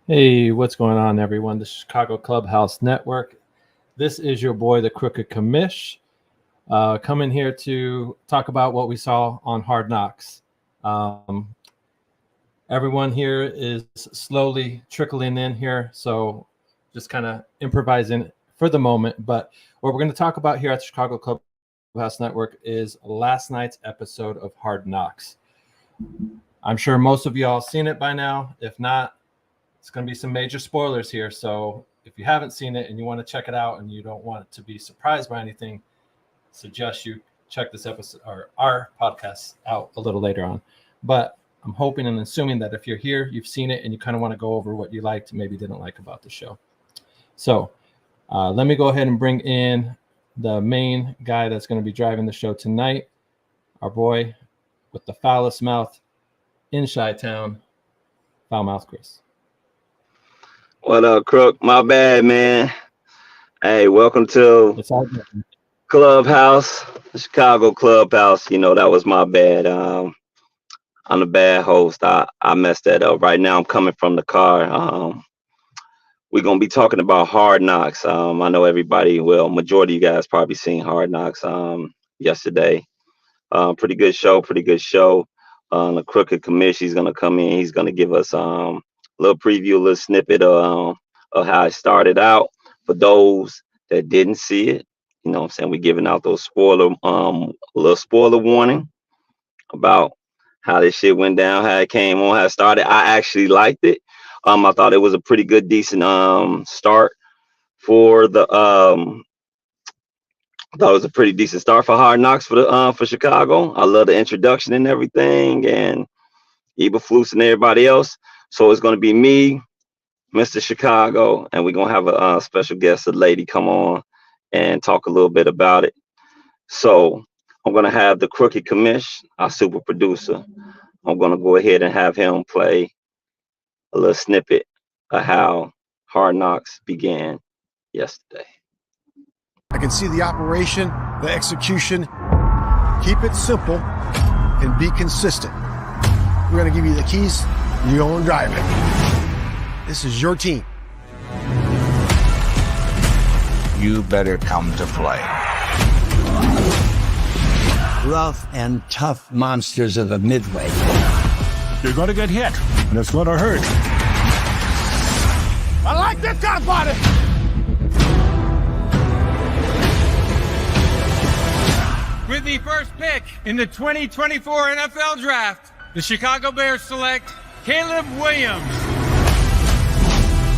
Hey, what's going on, everyone? The Chicago Clubhouse Network. This is your boy, the Crooked Commish, coming here to talk about what we saw on Hard Knocks. Everyone here is slowly trickling in here, so just kind of improvising for the moment. But what we're going to talk about here at the Chicago Clubhouse Network is last night's episode of Hard Knocks. I'm sure most of y'all seen it by now. If not, it's going to be some major spoilers here. So if you haven't seen it and you want to check it out and you don't want to be surprised by anything, suggest you check this episode or our podcast out a little later on. But I'm hoping and assuming that if you're here, you've seen it and you kind of want to go over what you liked, maybe didn't like about the show. So let me go ahead and bring in the main guy that's going to be driving the show tonight, our boy with the foulest mouth in Chi-Town, Foul Mouth Chris. What up, Crook? My bad, man. Hey, welcome to Clubhouse, the Chicago Clubhouse. You know, that was my bad. I'm a bad host. I messed that up. Right now, I'm coming from the car. We're going to be talking about Hard Knocks. I know everybody, well, majority of you guys probably seen Hard Knocks yesterday. Pretty good show. The Crooked Commish, he's going to come in. He's going to give us a little preview, a little snippet of how it started out. For those that didn't see it, you know what I'm saying, we're giving out those little spoiler warning about how this shit went down, how it came on, how it started. I actually liked it. I thought it was a pretty good, decent start for the I thought it was a pretty decent start for Hard Knocks for Chicago. I love the introduction and everything, and Eberflus and everybody else. So it's going to be me, Mr. Chicago, and we're going to have a special guest, a lady, come on and talk a little bit about it. So I'm going to have the Crooked Commish, our super producer. I'm going to go ahead and have him play a little snippet of how Hard Knocks began yesterday. I can see the operation, the execution. Keep it simple and be consistent. We're going to give you the keys. You go and drive it. This is your team. You better come to play. Rough and tough monsters of the Midway. You're going to get hit, and it's going to hurt. I like this kind of body. With the first pick in the 2024 NFL Draft, the Chicago Bears select Caleb Williams.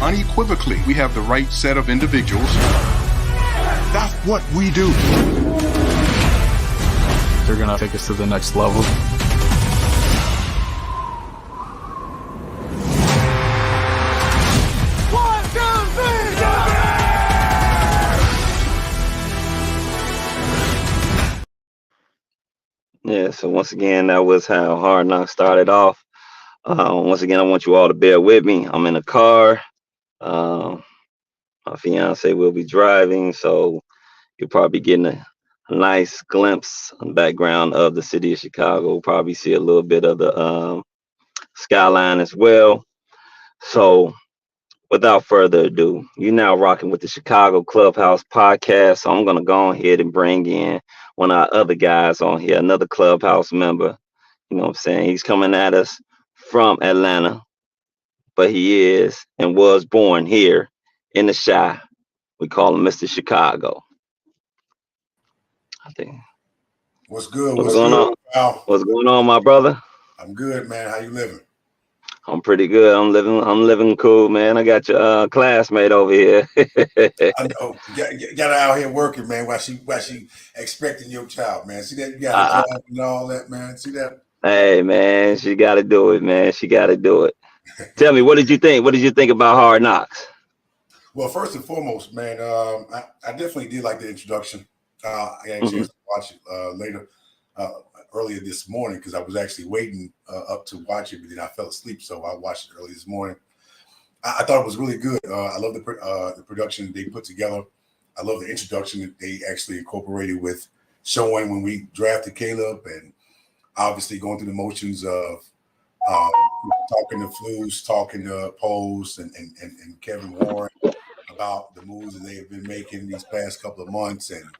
Unequivocally, we have the right set of individuals. That's what we do. They're going to take us to the next level. Yeah, so once again, that was how Hard Knocks started off. Once again, I want you all to bear with me. I'm in a car. My fiance will be driving, so you'll probably be getting a nice glimpse on the background of the city of Chicago. We'll probably see a little bit of the skyline as well. So without further ado, you're now rocking with the Chicago Clubhouse podcast. So I'm going to go ahead and bring in one of our other guys on here, another Clubhouse member. You know what I'm saying? He's coming at us from Atlanta, but he is and was born here in the Chi. We call him Mr. Chicago. I think. What's good? What's going on? Wow. What's going on, my brother? I'm good, man. How you living? I'm pretty good. I'm living cool, man. I got your classmate over here. I know. Got her out here working, man. While she expecting your child, man. See that? You got a job and all that, man. See that? Hey, man, she got to do it, man. She got to do it. Tell me, what did you think? What did you think about Hard Knocks? Well, first and foremost, man, I definitely did like the introduction. I had a chance to watch it earlier this morning because I was actually waiting up to watch it, but then I fell asleep, so I watched it early this morning. I thought it was really good. I love the production they put together. I love the introduction that they actually incorporated with showing when we drafted Caleb and obviously going through the motions of talking to Flus, talking to Pose and Kevin Warren about the moves that they have been making these past couple of months. And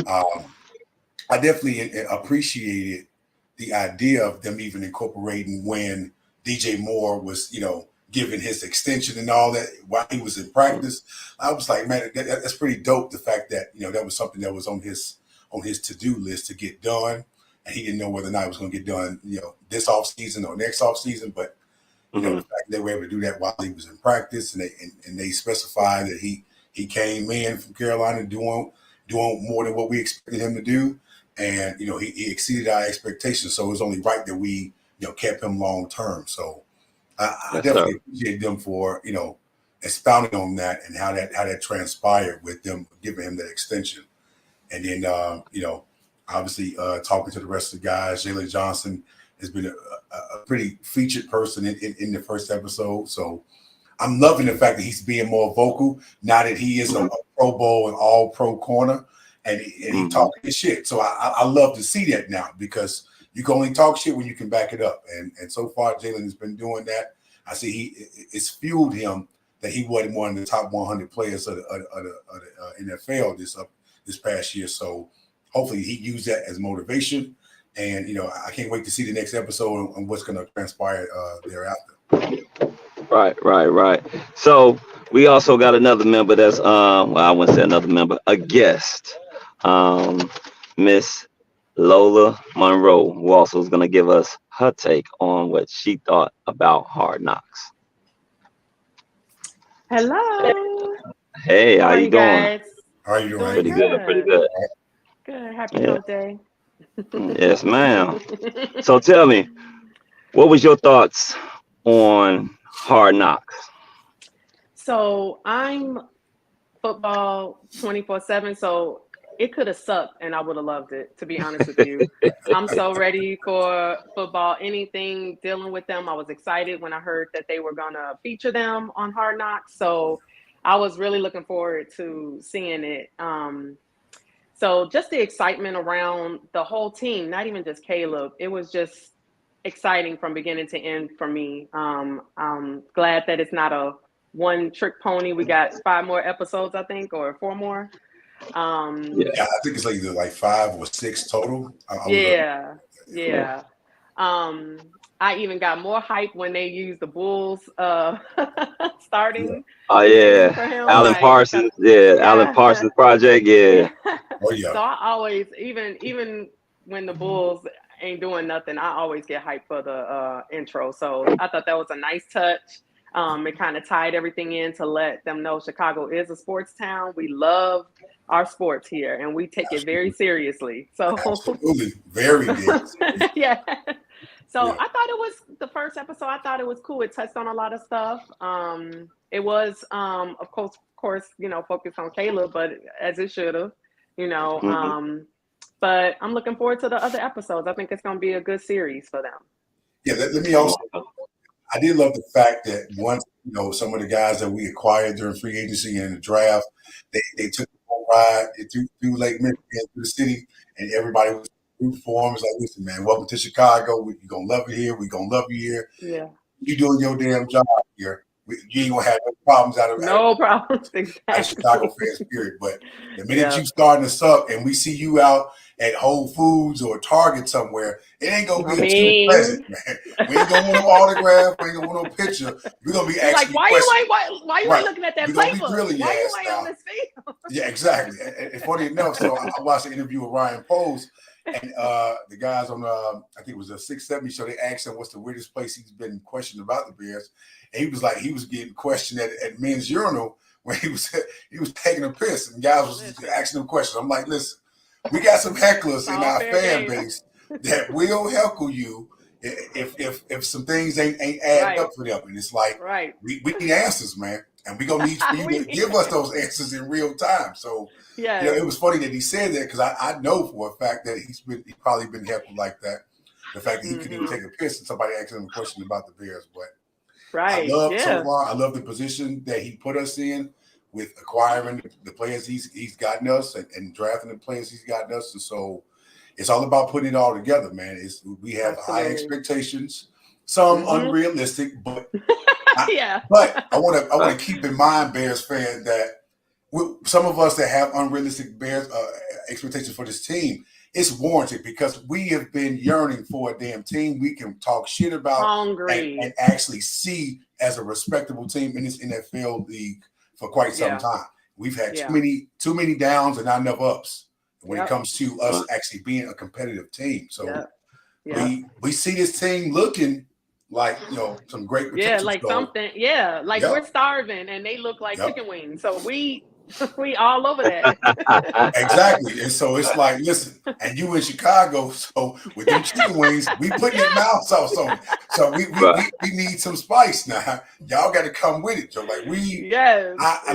I definitely appreciated the idea of them even incorporating when DJ Moore was, giving his extension and all that while he was in practice. I was like, man, that's pretty dope. The fact that, that was something that was on his to-do list to get done. And he didn't know whether or not it was going to get done, this off season or next off season. But, the fact that they were able to do that while he was in practice, and they specified that he came in from Carolina doing more than what we expected him to do. And, he exceeded our expectations. So it was only right that we, kept him long term. So I definitely appreciate them for, expounding on that and how that transpired with them giving him that extension. And then, obviously talking to the rest of the guys. Jalen Johnson has been a pretty featured person in the first episode. So I'm loving the fact that he's being more vocal now that he is a Pro Bowl and all pro corner. And he talking his shit. So I love to see that now, because you can only talk shit when you can back it up. And so far, Jalen has been doing that. I see it's fueled him that he wasn't one of the top 100 players of the NFL this past year. So hopefully he used that as motivation. And, I can't wait to see the next episode and what's going to transpire thereafter. Right. So we also got another member that's, I wouldn't say another member, a guest. Miss Lola Monroe, who also is going to give us her take on what she thought about Hard Knocks. Hello. Hey, how you doing? Guys? How are you doing? Pretty good. Good. Happy hump day. Yes, ma'am. So tell me, what was your thoughts on Hard Knocks? So I'm football 24/7. So it could have sucked and I would have loved it, to be honest with you. I'm so ready for football, anything dealing with them. I was excited when I heard that they were going to feature them on Hard Knocks. So I was really looking forward to seeing it. So just the excitement around the whole team, not even just Caleb, it was just exciting from beginning to end for me. I'm glad that it's not a one trick pony. We got 5 more episodes, I think, or 4 more. I think it's either like 5 or 6 total. Yeah. I even got more hype when they used the Bulls starting. Oh yeah, Alan Parsons. Alan Parsons project. Yeah. Oh yeah. So I always, even when the Bulls ain't doing nothing, I always get hyped for the intro. So I thought that was a nice touch. It kind of tied everything in to let them know Chicago is a sports town. We love our sports here, and we take it very seriously. So absolutely, very good. Yeah. So I thought it was the first episode. I thought it was cool. It touched on a lot of stuff. It was, of course, focused on Caleb, but as it should have, But I'm looking forward to the other episodes. I think it's going to be a good series for them. Yeah, let me also. I did love the fact that once some of the guys that we acquired during free agency and in the draft, they took the whole ride through Lake Michigan, through the city, and everybody was rooting for them. It's like, listen, man, welcome to Chicago. We're gonna love it here. We're gonna love you here. Yeah, you doing your damn job here. You ain't gonna have no problems problems. Exactly. Out of Chicago fans, period. But the minute you starting to suck and we see you out at Whole Foods or Target somewhere, it ain't gonna be too pleasant, man. We ain't gonna want no autograph. We ain't gonna want no picture. We're gonna be asking like, why you ain't looking at that playbook? Why you ain't on this field? Yeah, exactly. And funny enough, so I watched the interview with Ryan Pose, and the guys on I think it was a 670 show. They asked him what's the weirdest place he's been questioned about the Bears. And he was like, he was getting questioned at men's urinal when he was taking a piss, and guys was asking him questions. I'm like, listen, we got some hecklers in our fan base that will heckle you if some things ain't adding up for them. And it's like, we need answers, man, and we gonna need for you to give us those answers in real time. So it was funny that he said that, because I know for a fact that he's probably been heckled like that. The fact that he couldn't even take a piss and somebody asked him a question about the Bears, but. I love the position that he put us in with acquiring the players he's gotten us and drafting the players he's gotten us. And so it's all about putting it all together, man. We have high expectations. some unrealistic, but yeah. But I want to keep in mind, Bears fans, that some of us that have unrealistic Bears expectations for this team, it's warranted because we have been yearning for a damn team we can talk shit about and actually see as a respectable team in this NFL league for quite some time. We've had too many downs and not enough ups when it comes to us actually being a competitive team. So we see this team looking like, some great potential. Yeah, like something. Yeah, like we're starving and they look like chicken wings. So we all over that. Exactly. And so it's like, listen, and you in Chicago, so with them chicken wings, we putting your mouth sauce on it. So we need some spice now. Y'all got to come with it, Joe. Like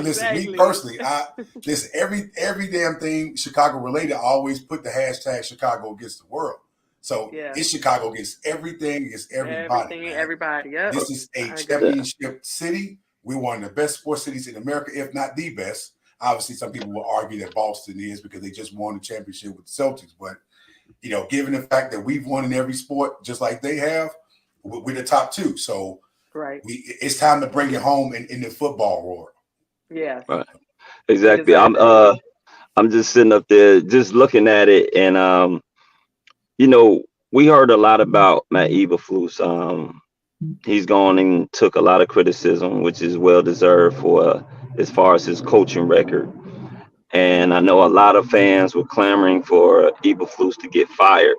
listen, me personally, listen, every damn thing Chicago related, I always put the hashtag Chicago against the world. So it's Chicago against everything, against everybody. Everybody. Yeah. This is a championship city. We're one of the best sports cities in America, if not the best. Obviously, some people will argue that Boston is because they just won the championship with the Celtics. But, given the fact that we've won in every sport just like they have, we're the top two. So it's time to bring it home in the football world. Yeah. Right. Exactly. I'm just sitting up there just looking at it. And, we heard a lot about Matt Eberflus. He's gone and took a lot of criticism, which is well deserved for as far as his coaching record. And I know a lot of fans were clamoring for Eberflus to get fired.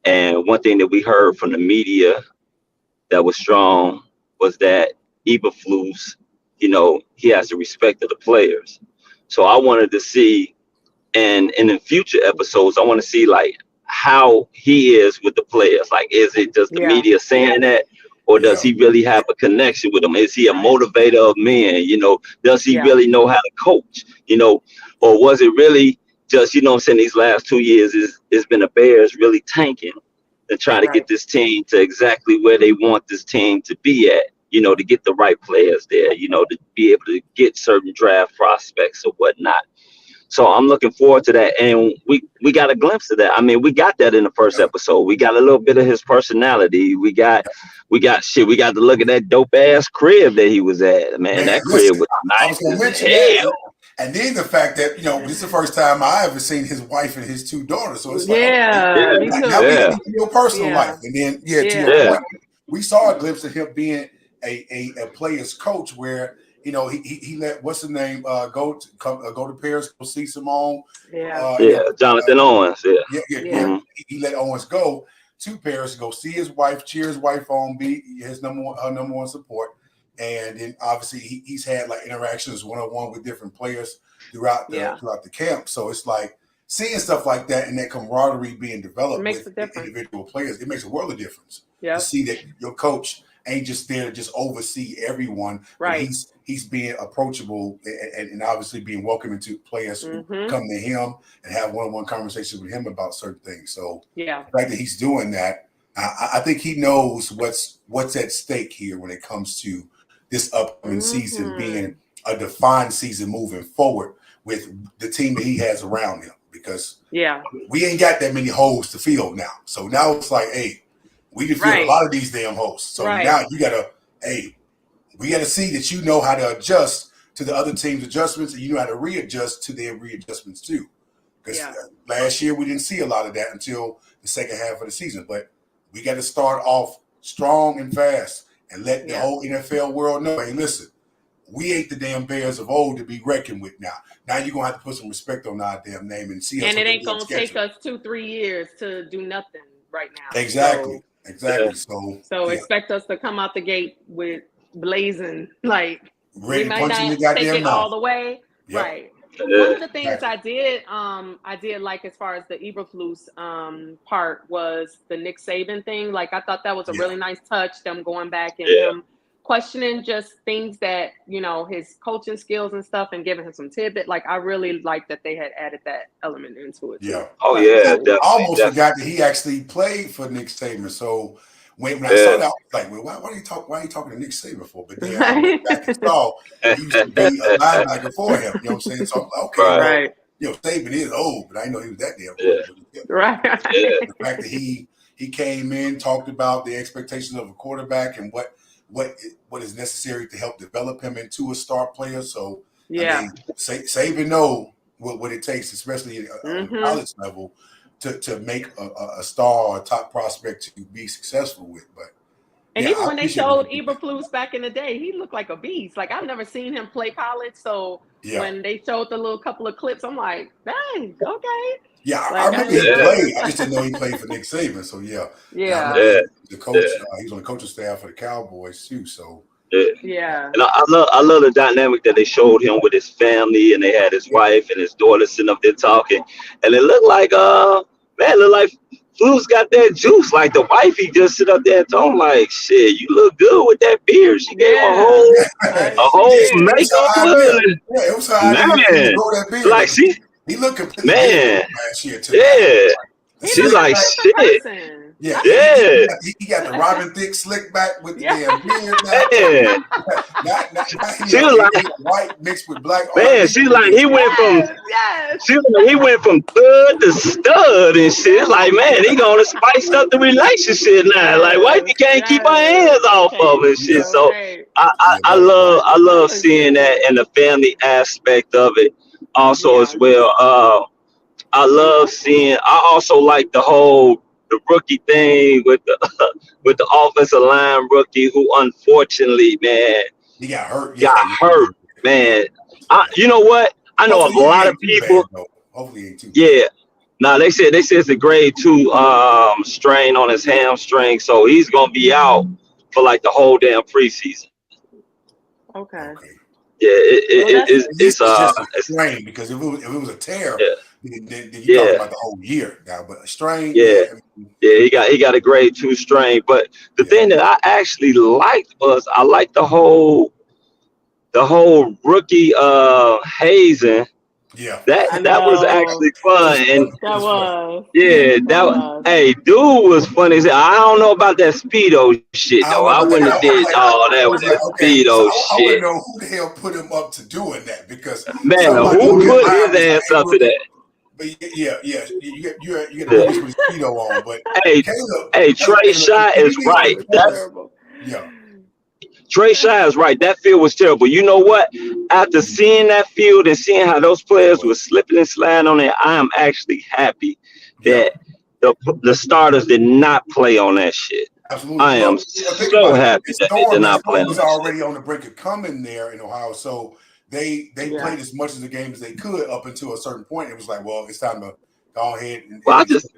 And one thing that we heard from the media that was strong was that Eberflus, he has the respect of the players. So I wanted to see, and in the future episodes, I want to see like how he is with the players. Like, is it just the media saying that? Or does he really have a connection with them? Is he a motivator of men? Does he really know how to coach? Or was it really just, these last 2 years it's been the Bears really tanking and trying to get this team to exactly where they want this team to be at, to get the right players there, to be able to get certain draft prospects or whatnot. So I'm looking forward to that. And we got a glimpse of that. I mean, we got that in the first episode. We got a little bit of his personality. We got to look at that dope ass crib that he was at. Man, that crib was nice as hell. And then the fact that, this is the first time I ever seen his wife and his two daughters. So it's me too. Now we get your personal life. And then, to your point, we saw a glimpse of him being a player's coach where, he let what's the name go to Paris, go see Simone. Jonathan Owens. He let Owens go to Paris, go see his wife, cheer his wife on, be her number one support. And then obviously he's had like interactions one-on-one with different players throughout the camp. So it's like seeing stuff like that and that camaraderie being developed with individual players, it makes a world of difference. To see that your coach ain't just there to just oversee everyone. Right. He's being approachable and obviously being welcoming to players who come to him and have one-on-one conversations with him about certain things. So the fact that he's doing that, I think he knows what's at stake here when it comes to this upcoming season being a defined season moving forward with the team that he has around him. Because we ain't got that many holes to fill now. So now it's like, hey, we can fill a lot of these damn holes. So now you gotta, we gotta see that you know how to adjust to the other team's adjustments, and you know how to readjust to their readjustments too. Because last year we didn't see a lot of that until the second half of the season. But we got to start off strong and fast and let the whole NFL world know, hey, listen, we ain't the damn Bears of old to be reckoned with now. Now you're going to have to put some respect on our damn name and see us. And it ain't going to take us 2-3 years to do nothing right now. Exactly. So expect us to come out the gate with blazing, like ready we might not take it all the way. Right. One of the things I did like as far as the Eberflus part was the Nick Saban thing. Like I thought that was a really nice touch, them going back and him questioning just things that, his coaching skills and stuff and giving him some tidbit. Like I really liked that they had added that element into it. Yeah. Oh yeah. I almost forgot that he actually played for Nick Saban. So when I saw that, I was like, well, why are you talking to Nick Saban for? But then I saw he used to be a linebacker for him. You know what I'm saying? So I'm like, okay, Saban is old, but I didn't know he was that damn old. Right. The fact that he he came in, talked about the expectations of a quarterback and what is necessary to help develop him into a star player. So Yeah. I mean, Saban know what it takes, especially on the college level, to make a star or a top prospect to be successful with. But and even when they showed Eberflus back in the day, he looked like a beast. Like I've never seen him play college, so when they showed the little couple of clips, I'm like, dang, okay. Yeah, like, I remember he played. I just didn't know he played for Nick Saban. So yeah. The coach, he was on the coaching staff for the Cowboys too. So yeah. And I love the dynamic that they showed him with his family, and they had his wife and his daughter sitting up there talking, and it looked like Flus got that juice. Like the wife, he just sit up there and told him like, "Shit, you look good with that beard." She gave him a whole makeover. Yeah, it was her idea to grow that beard. Like he looked completely different. She's like shit. Yeah. He got the Robin Thicke slick back with the damn beard. She was like white mixed with black. Man, she's like he went from thud to stud and shit. It's like, man, he gonna spice up the relationship now. Like, wifey can't keep her hands off of it, shit. So I love seeing that and the family aspect of it also as well. I also like the rookie thing with the offensive line rookie who unfortunately, man, he got hurt. Man. You know what? I know a lot of people. Hopefully he ain't too bad. Yeah. Now they said it's a grade 2 strain on his hamstring, so he's gonna be out for like the whole damn preseason. Okay. Yeah, it's just a strain, because if it was a tear, then you talking about the whole year now. But a strain, he got a grade 2 strain. But the thing that I actually liked was I liked the whole rookie hazing. Yeah, that was actually fun. And hey, dude was funny. I don't know about that Speedo shit though. I wouldn't have did all that with that Speedo shit. I wouldn't know who the hell put him up to doing that, because man, who put his ass up to that? But you get the movies with Speedo on. But hey, Trey Shot is right. Trey Shine is right. That field was terrible. You know what? After seeing that field and seeing how those players were slipping and sliding on it, I am actually happy that the starters did not play on that shit. Absolutely. I am so happy that they did not play on that was already on the brink of coming there in Ohio, so they played as much of the game as they could up until a certain point. It was like, well, it's time to go ahead. I just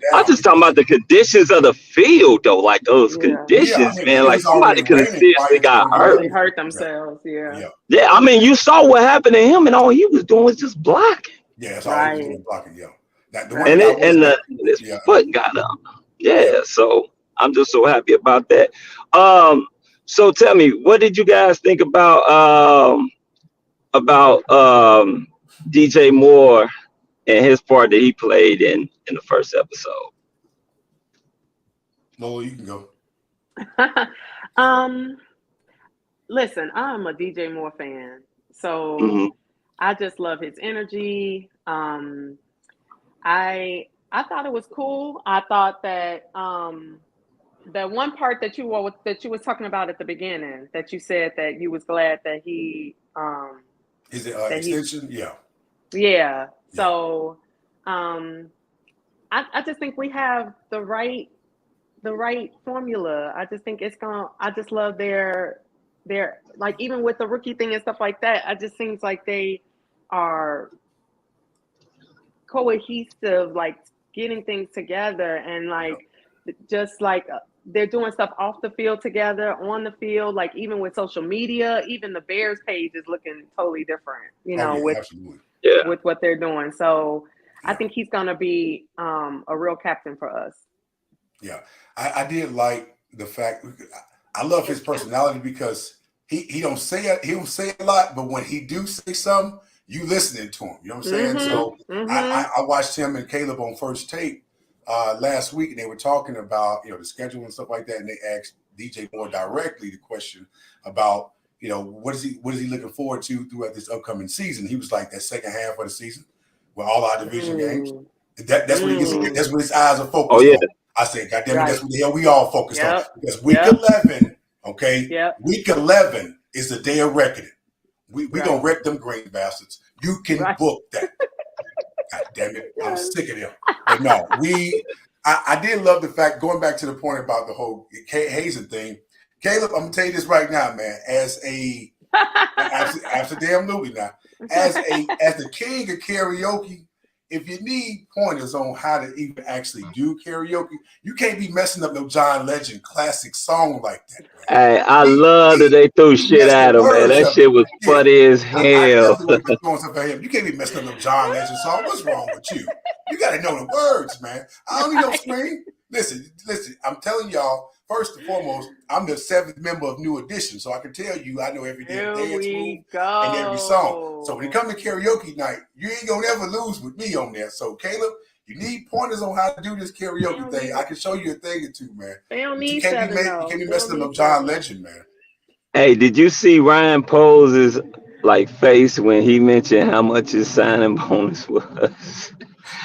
talking about the conditions of the field though, like those conditions, man. Like somebody could have seriously got hurt. They hurt themselves, yeah. I mean, you saw what happened to him, and all he was doing was just blocking. Yeah, that's all he was doing, blocking. His foot got up. Yeah, so I'm just so happy about that. So tell me, what did you guys think about DJ Moore and his part that he played in the first episode? No, you can go. Listen, I'm a DJ Moore fan, so I just love his energy. I thought it was cool. I thought that that one part that you was talking about at the beginning, that you said that you was glad that he is it extension? Yeah. So I just think we have the right formula. I just think I just love their like, even with the rookie thing and stuff like that, it just seems like they are cohesive, like getting things together, and like just like they're doing stuff off the field together, on the field, like even with social media. Even the Bears page is looking totally different, with what they're doing. So I think he's gonna be a real captain for us. Yeah, I did like the fact. I love his personality, because he don't say it. He don't say a lot, but when he do say something, you listening to him. You know what I'm saying? So I watched him and Caleb on First Take last week, and they were talking about the schedule and stuff like that, and they asked DJ Moore directly the question about what is he looking forward to throughout this upcoming season. He was like, that second half of the season with all our division games. That's what he gets. That's what his eyes are focused on. I said, God damn it, Right. that's what the hell we all focused on. Yep. Because week Yep. 11, okay, Yep. week 11 is the day of reckoning. We Right. gonna wreck them green bastards. You can Right. book that. God damn it, I'm Yes. sick of them. But no, I did love the fact, going back to the point about the whole Hazen thing. Caleb, I'm gonna tell you this right now, man. As absolutely now, as the king of karaoke, if you need pointers on how to even actually do karaoke, you can't be messing up no John Legend classic song like that, man. Hey, I love that they threw shit at him, man. That shit was funny as I hell. definitely want to be throwing stuff at him. You can't be messing up no John Legend song. What's wrong with you? You got to know the words, man. I don't need no scream. Listen. I'm telling y'all, first and foremost, I'm the 7th member of New Edition, so I can tell you I know every damn dance move and every song. So when it comes to karaoke night, you ain't gonna ever lose with me on there. So Caleb, you need pointers on how to do this karaoke thing. I can show you a thing or two, man. They don't But you need can't be 7 though. you can't be They messing don't up no need John 7. Legend, man. Hey, did you see Ryan Pose's like face when he mentioned how much his signing bonus was?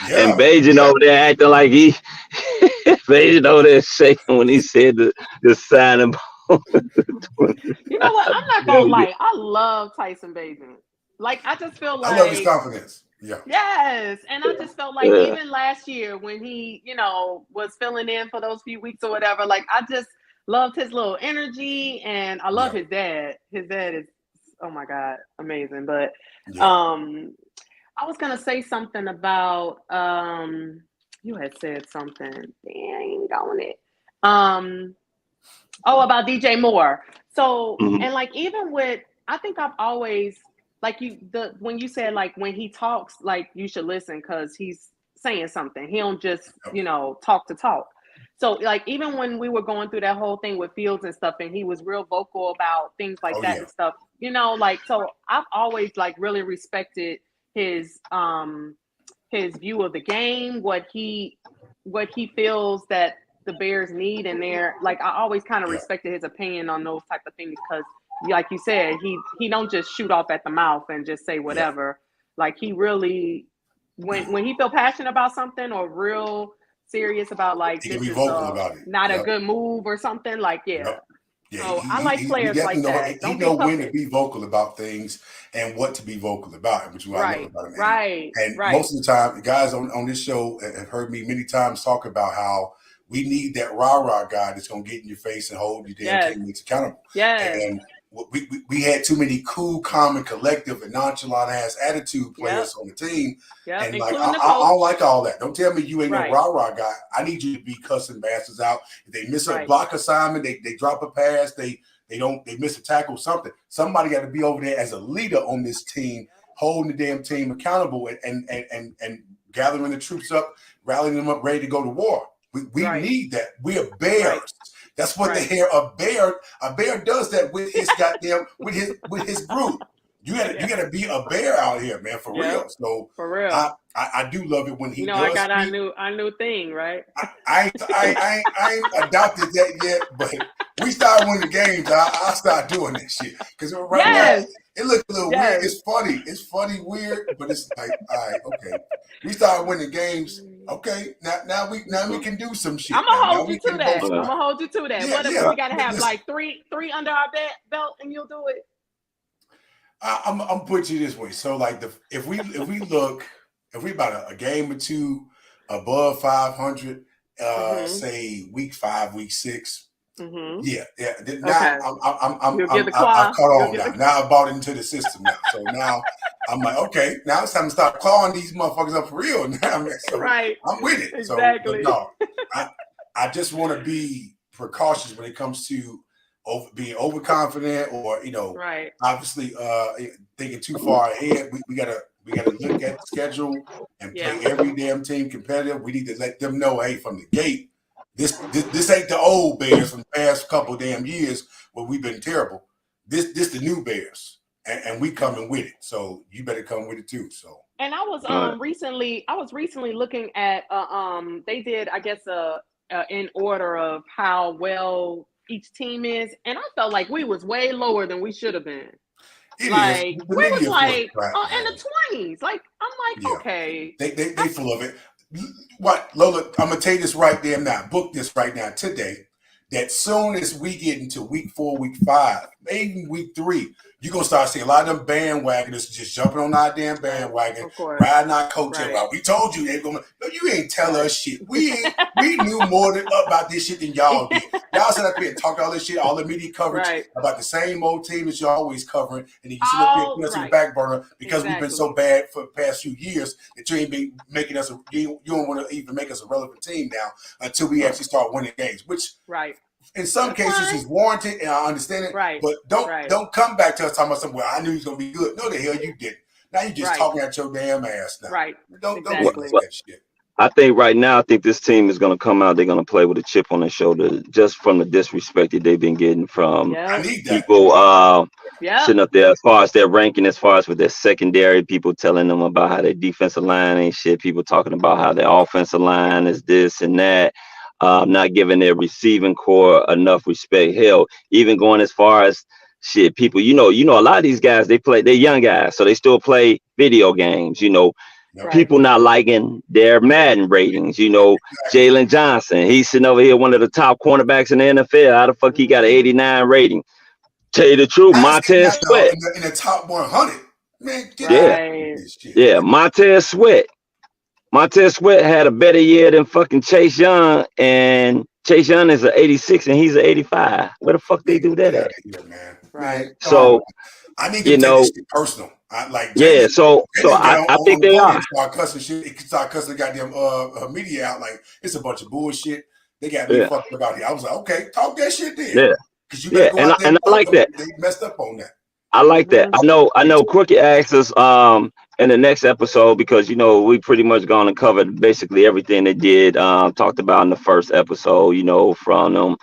Yeah, And Bajan over there acting like Bajan over there shaking when he said the signing bonus. You know what? I'm not gonna lie. I love Tyson Bagent. Like, I just feel like I love his confidence. Yeah. Yes, and I just felt like Yeah. even last year when he, was filling in for those few weeks or whatever, like I just loved his little energy, and I love his dad. His dad is, oh my God, amazing. But I was gonna say something about you had said something. Dang on it. About DJ Moore. So and like even with, I think I've always like when you said like when he talks, like you should listen because he's saying something. He don't just talk to talk. So like even when we were going through that whole thing with Fields and stuff, and he was real vocal about things like that and stuff. Like so I've always like really respected his view of the game, what he feels that the Bears need, and they're like I always kind of respected his opinion on those type of things because, like you said, he don't just shoot off at the mouth and just say whatever. Like he really, when he feel passionate about something or real serious about like this is not a good move or something, like Yeah, so I like players like that. He know when to be vocal about things and what to be vocal about, which is what I love about him. And most of the time, the guys on this show have heard me many times talk about how we need that rah-rah guy that's going to get in your face and hold your damn teammates accountable. And we had too many cool, calm, and collective and nonchalant ass attitude players on the team. And like, I don't like all that. Don't tell me you ain't no rah-rah guy. I need you to be cussing bastards out. If they miss a block assignment, they drop a pass, they miss a tackle, something. Somebody got to be over there as a leader on this team, holding the damn team accountable and gathering the troops up, rallying them up, ready to go to war. We need that. We are bears. That's what they hear. A bear does that with his goddamn with his group. You gotta be a bear out here, man, for real. So for real. I do love it when he does. I got our new thing, right? I ain't adopted that yet, but we start winning games. I'll start doing that shit. Because now it looks a little weird. It's funny. It's funny, weird, but it's like, all right, okay. We start winning games. Okay, now we can do some shit. I'm gonna hold you to that. What if we gotta have like three under our belt and you'll do it? I'm putting you this way. So like if we about a game or two above 500, say week 5, week 6. Mm-hmm. Yeah. Now I've caught on now. Now I bought into the system now. So now I'm like, okay, now it's time to start clawing these motherfuckers up for real now, man. So I'm with it. Exactly. So no, I just want to be precautious when it comes to being overconfident or obviously thinking too far ahead. We gotta look at the schedule and play every damn team competitive. We need to let them know, hey, from the gate, this ain't the old Bears from the past couple damn years where we've been terrible. This the new Bears, and we coming with it. So you better come with it too. So. And I was recently looking at they did, I guess, in order of how well each team is, and I felt like we was way lower than we should have been. We was like in the 20s. Like I'm like, okay, they full of it. what, Lola, I'm going to tell you this right there now. Book this right now today. That soon as we get into week 4, week 5, maybe week 3, you're going to start seeing a lot of them bandwagoners just jumping on our damn bandwagon, riding our coattail. Right. We told you they're going to, no, you ain't tell us shit. We knew more about this shit than y'all did. Y'all sit up here and talk all this shit, all the media coverage about the same old team that you're always covering, and then you sit up here and put us in the back burner because we've been so bad for the past few years that you ain't been making us, you don't want to even make us a relevant team now until we actually start winning games, which in some cases is warranted, and I understand it. But don't come back to us talking about something. Well, I knew he was gonna be good. No, the hell you didn't. Now you just talking at your damn ass now. Don't do that shit. I think right now, I think this team is going to come out. They're going to play with a chip on their shoulder, just from the disrespect that they've been getting from people sitting up there as far as their ranking, as far as with their secondary, people telling them about how their defensive line ain't shit. People talking about how their offensive line is this and that. Not giving their receiving core enough respect. Hell, even going as far as shit, people, you know, a lot of these guys, they're young guys, so they still play video games, People not liking their Madden ratings, Jalen Johnson, he's sitting over here, one of the top cornerbacks in the NFL. How the fuck he got an 89 rating? Tell you the truth, Montez Sweat. In the top 100. Man, Montez Sweat. Montez Sweat had a better year than fucking Chase Young, and Chase Young is an 86 and he's an 85. Where the fuck they do that at? So, I need to take this shit personal. So I think they are. Start cussing the goddamn media out like it's a bunch of bullshit. They got me fucked about here. I was like, okay, talk that shit then. Yeah. Because you better go out there and I like that. They messed up on that. I like that. I know Crooked asked us in the next episode, because we pretty much gone and covered basically everything they did, talked about in the first episode, from them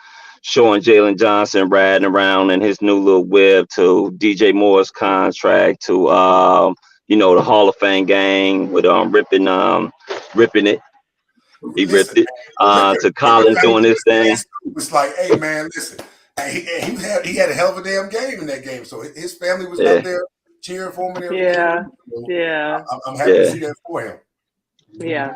showing Jalen Johnson riding around in his new little whip, to DJ Moore's contract, to the Hall of Fame gang with ripping it. He ripped it. To Colin doing his thing. It's like, hey man, listen. He had a hell of a damn game in that game. So his family was out there cheering for him and everything. I'm happy to see that for him. Yeah.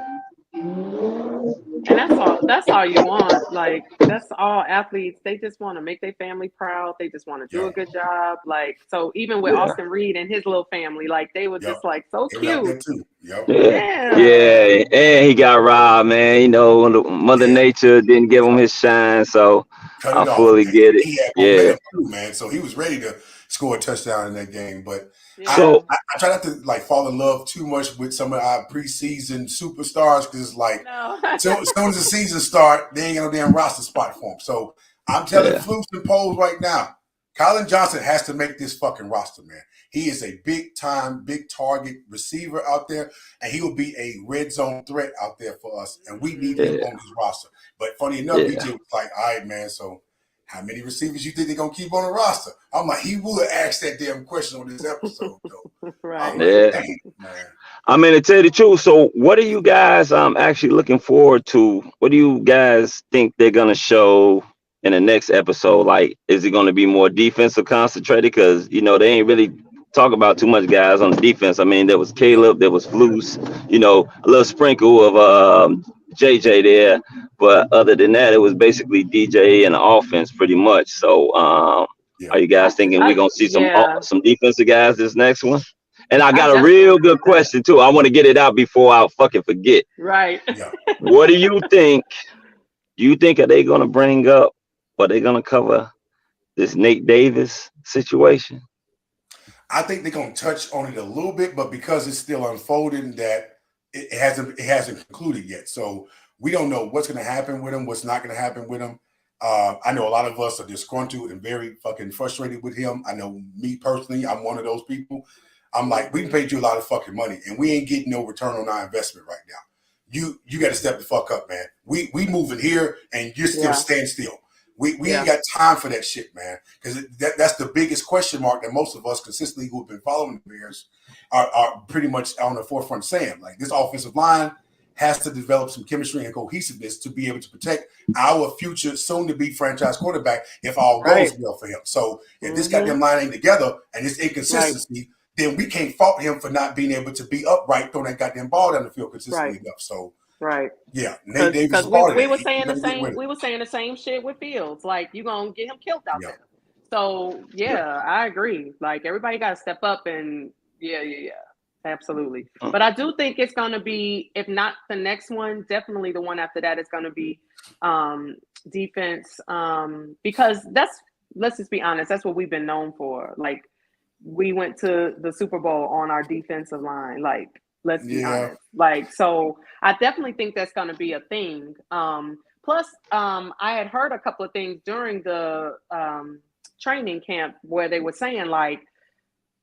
And that's all you want. Like, that's all athletes. They just want to make their family proud. They just want to do a good job. Like, so even with Austin Reed and his little family, like, they were just like so cute. Yeah, and he got robbed, man. Mother Nature didn't give him his shine, so I fully get it. He had momentum too, man. So he was ready to score a touchdown in that game. But I try not to fall in love too much with some of our preseason superstars, because it's like as soon as the season start, they ain't got no damn roster spot for them. So I'm telling Flukes and Poles right now, Colin Johnson has to make this fucking roster, man. He is a big target receiver out there, and he will be a red zone threat out there for us. And we need him on this roster. But funny enough, BJ was like, all right, man, so how many receivers you think they're going to keep on the roster? I'm like, he would ask that damn question on this episode, though. I mean, to tell you the truth, so what are you guys actually looking forward to? What do you guys think they're going to show in the next episode? Like, is it going to be more defensive concentrated? Because, they ain't really talk about too much guys on the defense. I mean, there was Caleb, there was Flus, a little sprinkle of JJ there. But other than that, it was basically DJ and the offense pretty much. So are you guys thinking we're going to see some defensive guys this next one? And I got a real good question, too. I want to get it out before I fucking forget. Right. What do you think? Do you think are they going to bring up, or they going to cover this Nate Davis situation? I think they're going to touch on it a little bit, but because it's still unfolding, that it hasn't concluded yet. So we don't know what's going to happen with him, what's not going to happen with him. I know a lot of us are disgruntled and very fucking frustrated with him. I know me personally, I'm one of those people. I'm like, we paid you a lot of fucking money, and we ain't getting no return on our investment right now. You got to step the fuck up, man. We moving here, and you're still standing still. We ain't got time for that shit, man. Because that's the biggest question mark that most of us consistently who have been following the Bears are pretty much on the forefront saying. Like, this offensive line has to develop some chemistry and cohesiveness to be able to protect our future soon-to-be franchise quarterback if all goes well for him. So if this goddamn line ain't together and it's inconsistency, then we can't fault him for not being able to be upright, throwing that goddamn ball down the field consistently enough. So Right. Yeah, Nate Davis Because is part of we that. were He saying the better get same with it. we were saying the same shit with Fields. Like, you gonna get him killed out Yeah. there. So yeah, I agree. Like, everybody got to step up and yeah, absolutely. But I do think it's gonna be, if not the next one, definitely the one after that is gonna be defense. Because let's just be honest, that's what we've been known for. Like, we went to the Super Bowl on our defensive line. Like, let's be honest. Like, so I definitely think that's going to be a thing. Plus, I had heard a couple of things during the training camp where they were saying, like,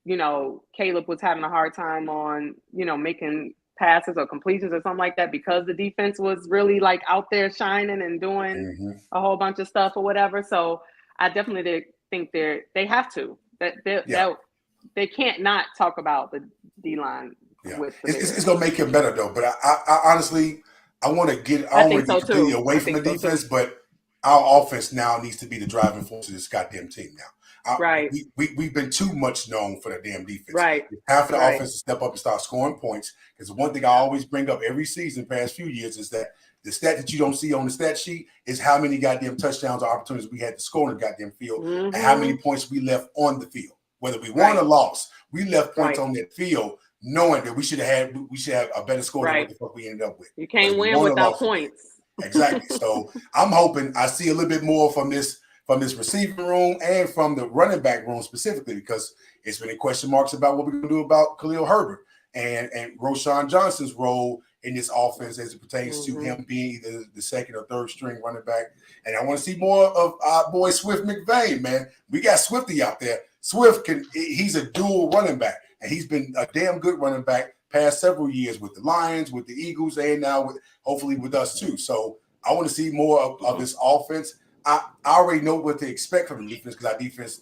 you know, Caleb was having a hard time on, you know, making passes or completions or something like that because the defense was really like out there shining and doing a whole bunch of stuff or whatever. So I definitely think they have to. They can't not talk about the D-line. Yeah, with the it's gonna make him better though. But I honestly, I want to get. I don't want to get completely away from the defense, but our offense now needs to be the driving force of this goddamn team now. Right. We've been too much known for the damn defense. Right. Half of the offense to step up and start scoring points. Because one thing I always bring up every season, past few years, is that the stat that you don't see on the stat sheet is how many goddamn touchdowns or opportunities we had to score in the goddamn field, and how many points we left on the field. Whether we won or lost, we left points on that field, knowing that we should have a better score than what the fuck we ended up with. You can't win without points. Exactly. So I'm hoping I see a little bit more from this receiving room and from the running back room specifically, because it's been question marks about what we're going to do about Khalil Herbert and Roschon Johnson's role in this offense as it pertains to him being either the second or third string running back. And I want to see more of our boy Swift McVay, man. We got Swifty out there. Swift he's a dual running back, and he's been a damn good running back past several years with the Lions, with the Eagles, and now hopefully with us too. So I want to see more of this offense. I already know what to expect from the defense, because our defense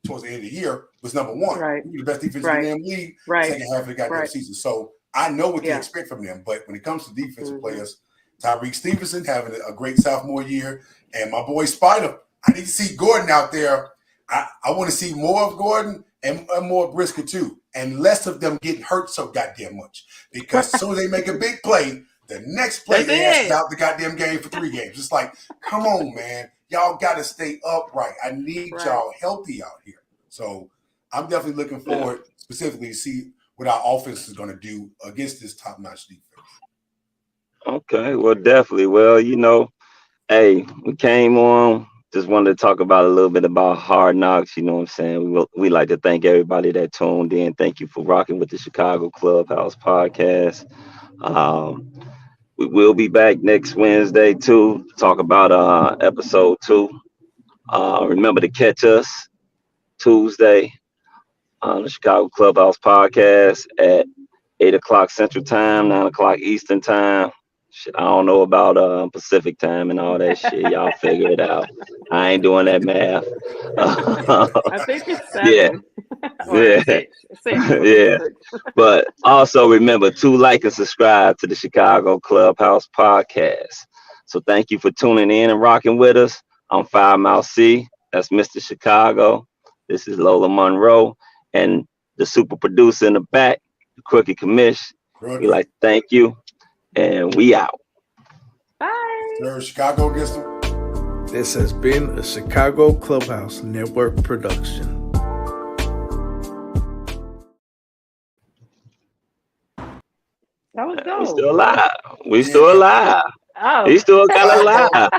towards the end of the year was number one. Right. We were the best defense in the damn league second half of the goddamn season. So I know what to expect from them. But when it comes to defensive players, Tyreek Stevenson having a great sophomore year, and my boy Spider, I need to see Gordon out there. I want to see more of Gordon and more of Briscoe too, and less of them getting hurt so goddamn much. Because as soon as they make a big play, the next play they ask out the goddamn game for 3 games. It's like, come on, man. Y'all got to stay upright. I need y'all healthy out here. So I'm definitely looking forward specifically to see what our offense is going to do against this top-notch defense. Okay, well, definitely. Well, you know, hey, we came on. Just wanted to talk about a little bit about Hard Knocks. You know what I'm saying? We like to thank everybody that tuned in. Thank you for rocking with the Chicago Clubhouse podcast. We will be back next Wednesday too to talk about episode 2. Remember to catch us Tuesday on the Chicago Clubhouse podcast at 8:00 Central Time, 9:00 Eastern Time. Shit, I don't know about Pacific Time and all that shit. Y'all figure it out. I ain't doing that math. I think it's 7. Yeah. 6. Yeah. But also remember to like and subscribe to the Chicago Clubhouse podcast. So thank you for tuning in and rocking with us. I'm 5 Mile C. That's Mr. Chicago. This is Lola Monroe, and the super producer in the back, the Crooked Commish. We like to thank you, and we out. Bye. Sir, Chicago against them. This has been a Chicago Clubhouse Network production. That was dope. We still alive. We still alive. Oh. He still got alive.